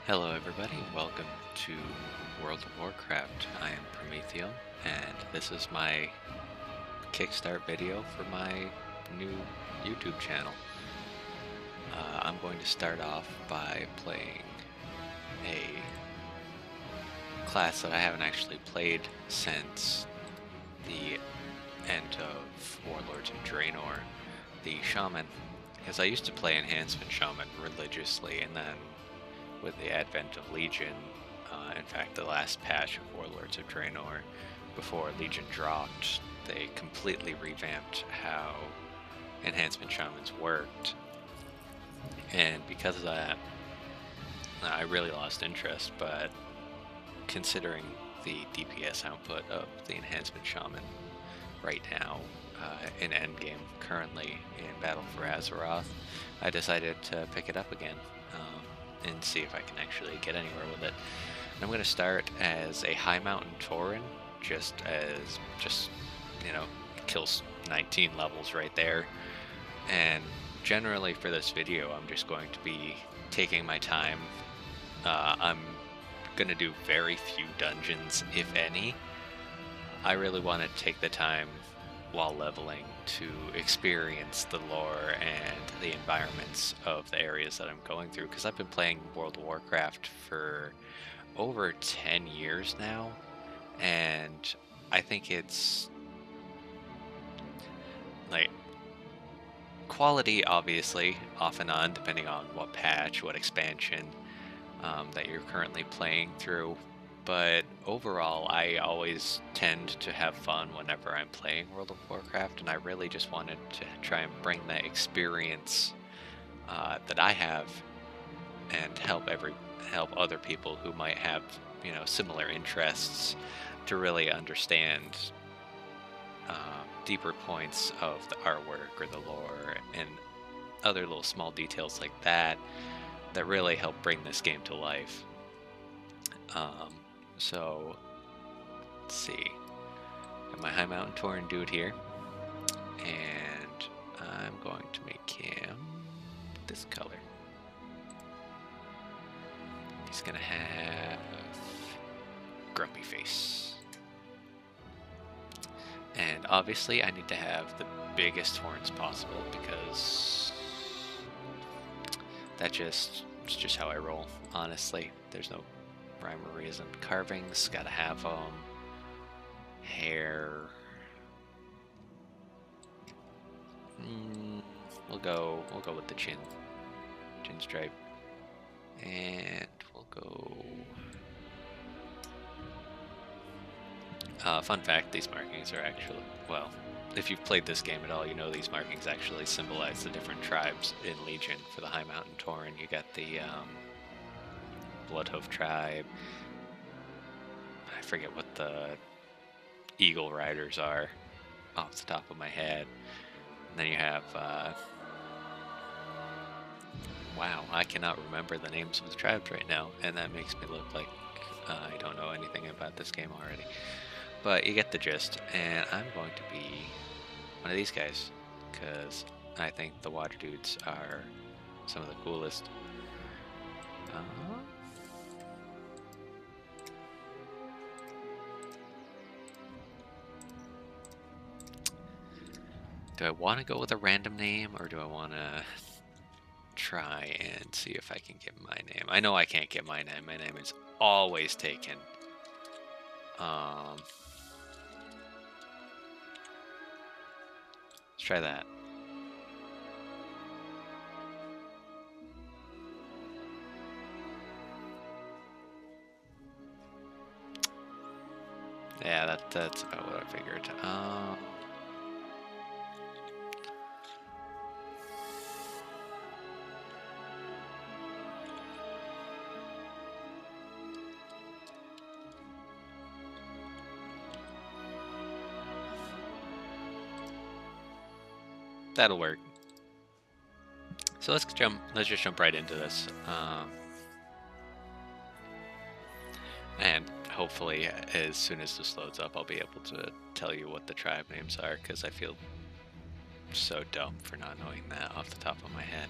Hello everybody, welcome to World of Warcraft. I am Promythium, and this is my Kickstart video for my new YouTube channel. I'm going to start off by playing a class that I haven't actually played since the end of Warlords of Draenor, the Shaman, because I used to play Enhancement Shaman religiously, and then with the advent of Legion, in fact, the last patch of Warlords of Draenor, before Legion dropped, they completely revamped how Enhancement Shamans worked. And because of that, I really lost interest, but considering the DPS output of the Enhancement Shaman right now, in Endgame, currently in Battle for Azeroth, I decided to pick it up again. And see if I can actually get anywhere with it. I'm going to start as a high mountain Tauren, just kills 19 levels right there. And generally for this video, I'm just going to be taking my time. I'm going to do very few dungeons, if any. I really want to take the time while leveling to experience the lore and the environments of the areas that I'm going through, because I've been playing World of Warcraft for over 10 years now, and I think it's like quality, obviously, off and on, depending on what patch, what expansion that you're currently playing through. But overall, I always tend to have fun whenever I'm playing World of Warcraft, and I really just wanted to try and bring that experience that I have and help other people who might have similar interests to really understand deeper points of the artwork or the lore and other little small details like that that really help bring this game to life. So, let's see. Got my High Mountain Tauren dude here, and I'm going to make him this color. He's gonna have grumpy face. And obviously I need to have the biggest horns possible, because it's just how I roll, honestly. There's no rhyme or reason. Carvings, gotta have them. Hair. We'll go with the chin stripe, and we'll go. Fun fact: these markings are actually, well, if you've played this game at all, you know these markings actually symbolize the different tribes in Legion. For the High Mountain Tauren, you got the Bloodhoof tribe. I forget what the Eagle Riders are off the top of my head. And then you have, wow, I cannot remember the names of the tribes right now, and that makes me look like I don't know anything about this game already. But you get the gist, and I'm going to be one of these guys, because I think the water dudes are some of the coolest. Do I want to go with a random name, or do I want to try and see if I can get my name? I know I can't get my name. My name is always taken. Let's try that. Yeah, that's about what I figured. That'll work. So let's just jump right into this. And hopefully, as soon as this loads up, I'll be able to tell you what the tribe names are, because I feel so dumb for not knowing that off the top of my head.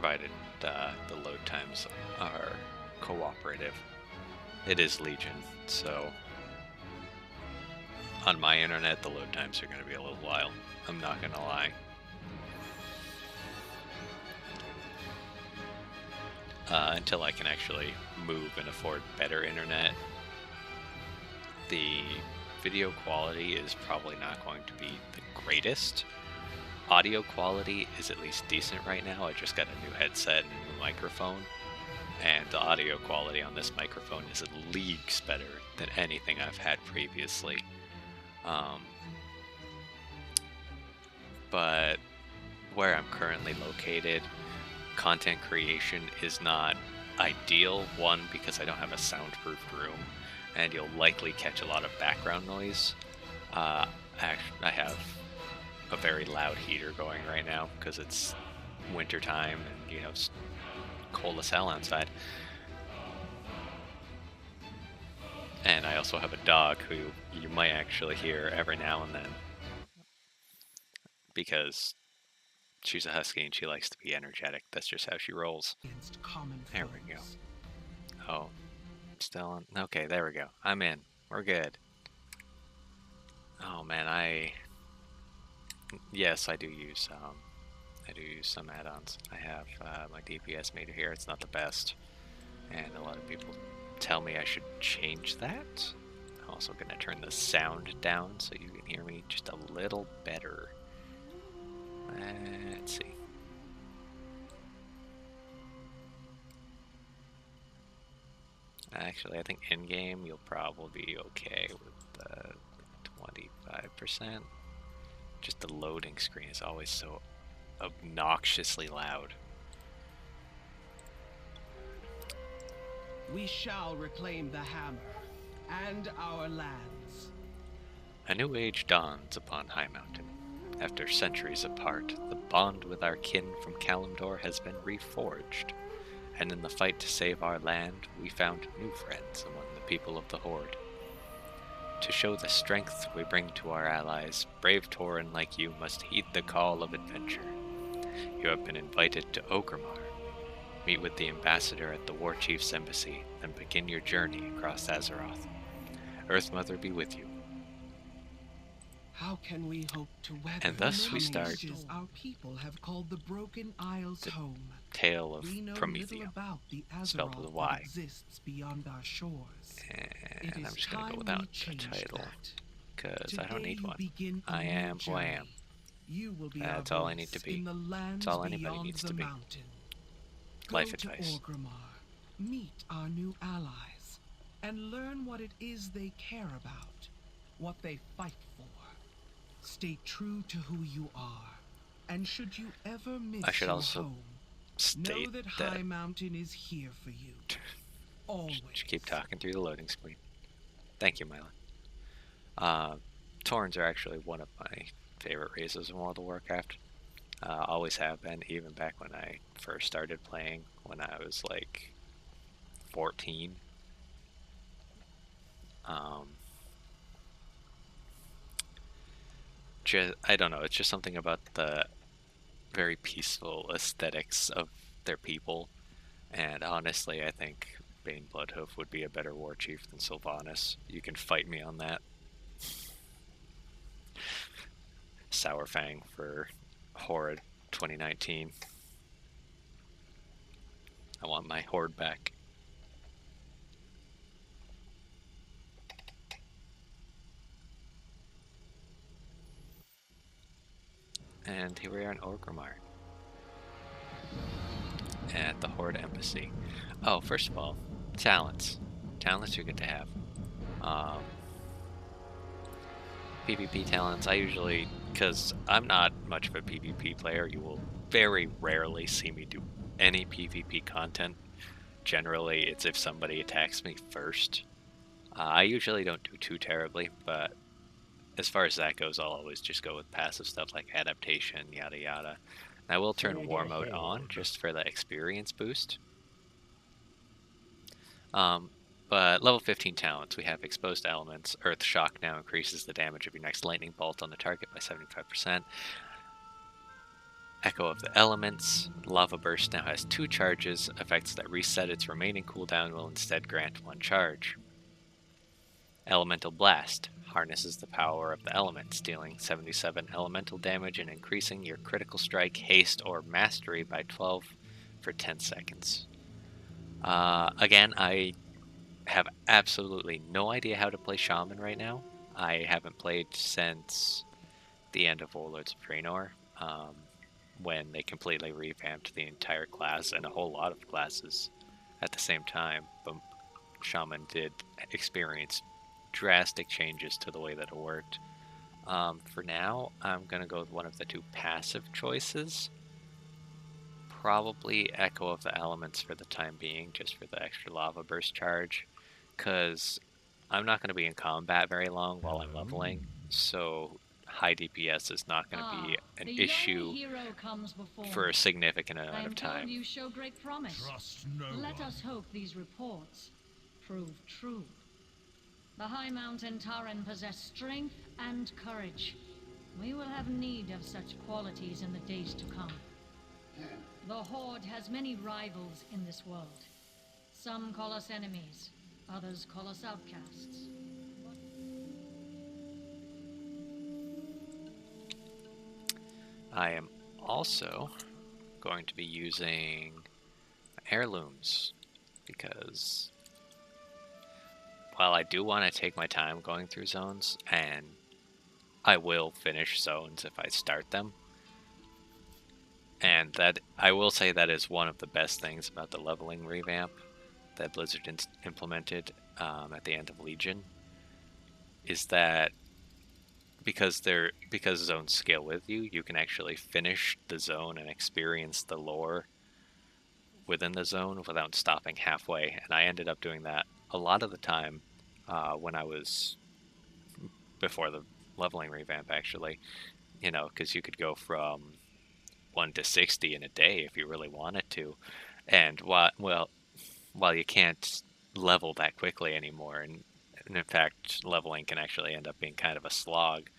provided the load times are cooperative. It is Legion, so on my internet the load times are going to be a little while. I'm not going to lie. Until I can actually move and afford better internet, the video quality is probably not going to be the greatest. Audio quality is at least decent right now. I just got a new headset and a new microphone, and the audio quality on this microphone is leagues better than anything I've had previously. But where I'm currently located, content creation is not ideal. One, because I don't have a soundproofed room, and you'll likely catch a lot of background noise. I have a very loud heater going right now because it's winter time and, you know, it's cold as hell outside. And I also have a dog who you might actually hear every now and then because she's a husky and she likes to be energetic. That's just how she rolls. There we go. Oh, still on. Okay, there we go. I'm in. We're good. Oh man, yes, I do use some add-ons. I have my DPS meter here. It's not the best, and a lot of people tell me I should change that. I'm also going to turn the sound down so you can hear me just a little better. Let's see. Actually, I think in-game you'll probably be okay with 25%. Just the loading screen is always so obnoxiously loud. We shall reclaim the hammer and our lands. A new age dawns upon High Mountain. After centuries apart, the bond with our kin from Kalimdor has been reforged, and in the fight to save our land, we found new friends among the people of the Horde. To show the strength we bring to our allies, brave Tauren like you must heed the call of adventure. You have been invited to Orgrimmar. Meet with the ambassador at the War Chief's embassy, then begin your journey across Azeroth. Earth Mother be with you. How can we hope to weather And thus we start our people have called the Broken Isles home. Tale of We know Promythium, little about the spelled with a Azeroth Y. that exists beyond our shores. And I'm just going to go without a title, because I don't need one. I am who I am. You will be That's our all I need to voice be. in the lands That's all anybody beyond needs the to be. mountain. Life Go advice. to Orgrimmar, meet our new allies, and learn what it is they care about, what they fight for. Stay true to who you are, and should you ever miss I should your also home, state know that High Mountain is here for you. Always. Just keep talking through the loading screen. Thank you, Mylan. Taurens are actually one of my favorite races in World of Warcraft. Always have been, even back when I first started playing, when I was like 14. I don't know, it's just something about the very peaceful aesthetics of their people, and honestly I think Bane Bloodhoof would be a better war chief than Sylvanas. You can fight me on that. Sourfang for Horde 2019. I want my Horde back. And here we are in Orgrimmar. At the Horde Embassy. Oh, first of all, talents. Talents are good to have. PvP talents, I usually, because I'm not much of a PvP player, you will very rarely see me do any PvP content. Generally, it's if somebody attacks me first. I usually don't do too terribly, but as far as that goes, I'll always just go with passive stuff like adaptation, yada yada. I will turn war mode on just for the experience boost. But level 15 talents, we have exposed elements. Earth Shock now increases the damage of your next lightning bolt on the target by 75%. Echo of the Elements. Lava Burst now has 2 charges. Effects that reset its remaining cooldown will instead grant 1 charge. Elemental Blast harnesses the power of the elements, dealing 77 elemental damage and increasing your critical strike, haste, or mastery by 12 for 10 seconds. Again, I have absolutely no idea how to play Shaman right now. I haven't played since the end of Warlords of Draenor, when they completely revamped the entire class and a whole lot of classes at the same time. But Shaman did experience drastic changes to the way that it worked. For now, I'm going to go with one of the 2 passive choices. Probably Echo of the Elements for the time being, just for the extra lava burst charge, because I'm not going to be in combat very long while I'm leveling, so high DPS is not going to be an issue for a significant amount of time. You show great promise. Trust no Let one. us hope these reports prove true. The High Mountain Tauren possess strength and courage. We will have need of such qualities in the days to come. The Horde has many rivals in this world. Some call us enemies, others call us outcasts. I am also going to be using heirlooms, because while I do want to take my time going through zones, and I will finish zones if I start them, and that I will say that is one of the best things about the leveling revamp that Blizzard implemented at the end of Legion, is that because zones scale with you, you can actually finish the zone and experience the lore within the zone without stopping halfway. And I ended up doing that a lot of the time when I was before the leveling revamp, actually, because you could go from 1 to 60 in a day if you really wanted to. And while you can't level that quickly anymore, and in fact leveling can actually end up being kind of a slog,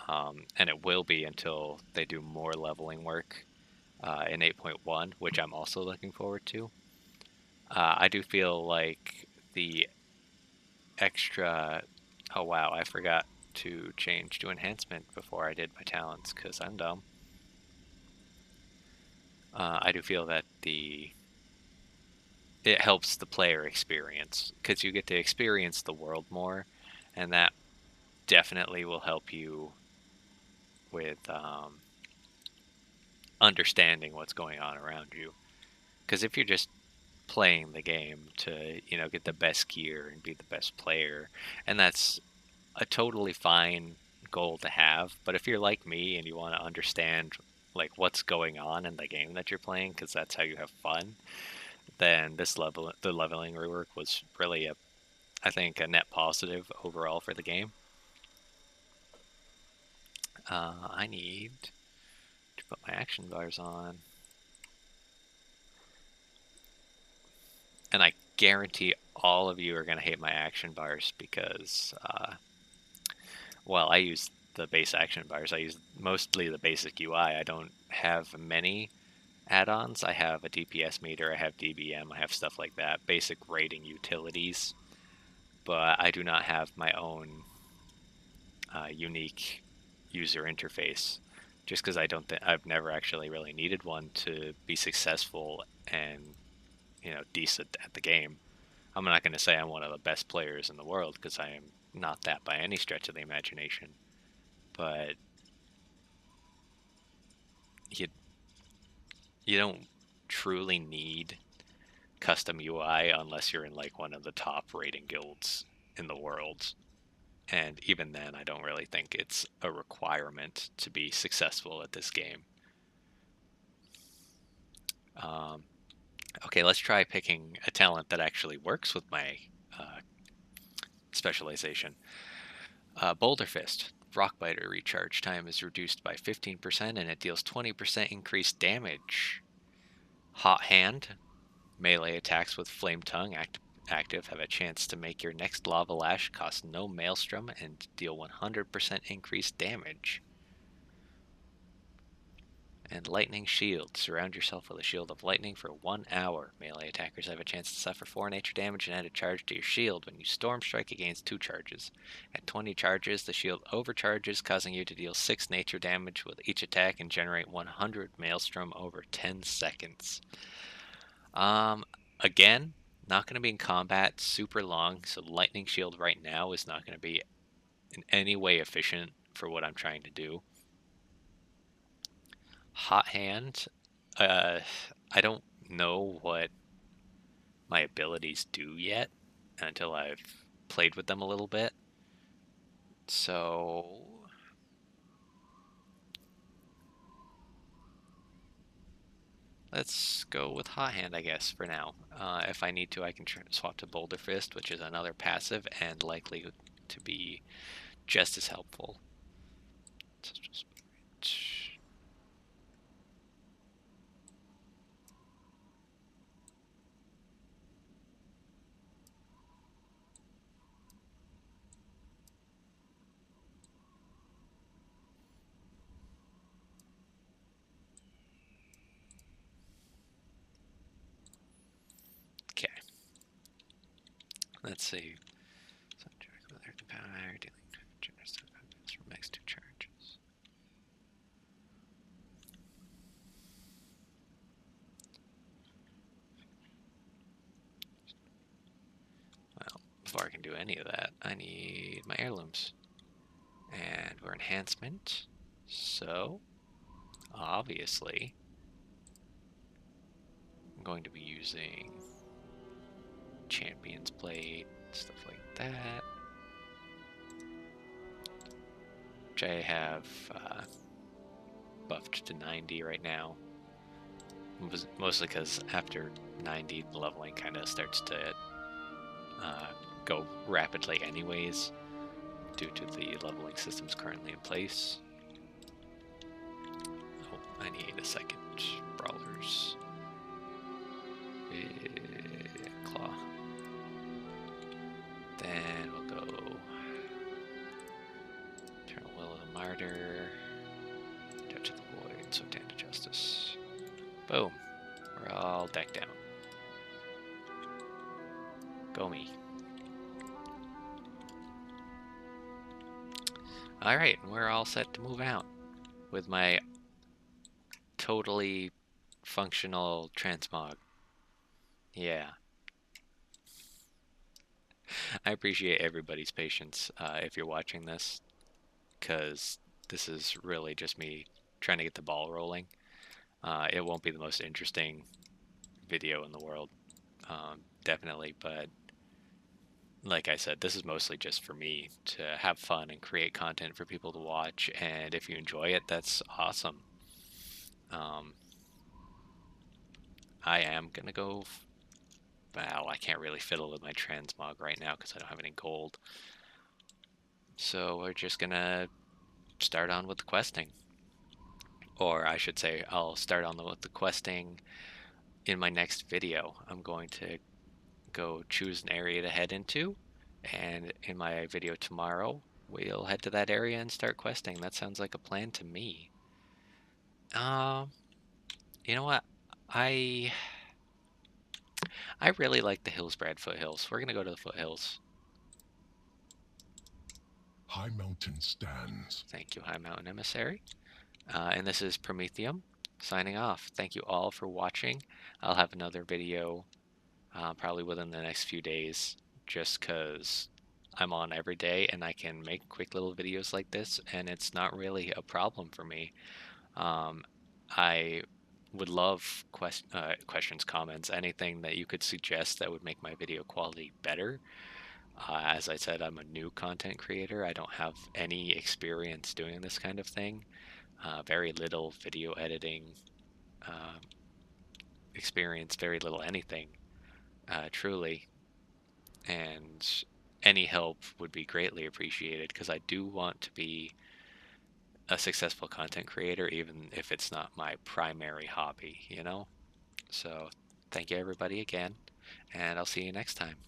and it will be until they do more leveling work in 8.1, which I'm also looking forward to. I do feel like the extra... Oh wow, I forgot to change to enhancement before I did my talents, because I'm dumb. I do feel that it helps the player experience, because you get to experience the world more, and that definitely will help you with understanding what's going on around you. Because if you're just playing the game to, get the best gear and be the best player, and that's a totally fine goal to have, but if you're like me and you want to understand like what's going on in the game that you're playing, because that's how you have fun, then the leveling rework was really I think a net positive overall for the game. I need to put my action bars on. And I guarantee all of you are going to hate my action bars because, well, I use the base action bars. I use mostly the basic UI. I don't have many add-ons. I have a DPS meter, I have DBM, I have stuff like that, basic rating utilities. But I do not have my own unique user interface, just because I've never actually really needed one to be successful and decent at the game. I'm not going to say I'm one of the best players in the world, because I am not that by any stretch of the imagination, but you don't truly need custom UI unless you're in like one of the top rating guilds in the world. And even then, I don't really think it's a requirement to be successful at this game. Okay, let's try picking a talent that actually works with my specialization. Boulder Fist. Rockbiter recharge time is reduced by 15% and it deals 20% increased damage. Hot Hand. Melee attacks with Flame Tongue active have a chance to make your next Lava Lash cost no Maelstrom and deal 100% increased damage. And lightning shield. Surround yourself with a shield of lightning for 1 hour. Melee attackers have a chance to suffer 4 nature damage and add a charge to your shield when you storm strike against 2 charges. At 20 charges, the shield overcharges, causing you to deal 6 nature damage with each attack and generate 100 maelstrom over 10 seconds. Again, not going to be in combat super long, so lightning shield right now is not going to be in any way efficient for what I'm trying to do. Hot hand, I don't know what my abilities do yet until I've played with them a little bit. So let's go with hot hand, I guess, for now. If I need to, I can swap to Boulder Fist, which is another passive and likely to be just as helpful. Okay. Let's see. From next 2 charges. Well, before I can do any of that, I need my heirlooms. And we're enhancement, so obviously I'm going to be using Champion's Blade, stuff like that, which I have buffed to 90 right now, mostly because after 90 the leveling kind of starts to go rapidly anyways, due to the leveling systems currently in place. Oh, I need a second. Brawlers. Claw. Then we'll go Eternal Will of the Martyr. Judge of the Void. Swift Hand of Justice. Boom. We're all decked out. Go me. Alright, we're all set to move out with my totally functional transmog. Yeah. I appreciate everybody's patience if you're watching this, because this is really just me trying to get the ball rolling. It won't be the most interesting video in the world, definitely, but like I said, this is mostly just for me to have fun and create content for people to watch, and if you enjoy it, that's awesome. I am gonna go. Well, I can't really fiddle with my transmog right now because I don't have any gold. So we're just gonna start on with the questing. Or I should say, I'll start on with the questing in my next video. I'm going to go choose an area to head into, and in my video tomorrow, we'll head to that area and start questing. That sounds like a plan to me. You know what? I really like the Hillsbrad foothills. We're gonna go to the foothills. High Mountain stands. Thank you, High Mountain Emissary. And this is Promythium signing off. Thank you all for watching. I'll have another video probably within the next few days, just because I'm on every day and I can make quick little videos like this, and it's not really a problem for me. I would love questions, comments, anything that you could suggest that would make my video quality better. As I said, I'm a new content creator. I don't have any experience doing this kind of thing. Very little video editing experience, very little anything, truly. And any help would be greatly appreciated, because I do want to be a successful content creator, even if it's not my primary hobby, you know? So thank you everybody again, and I'll see you next time.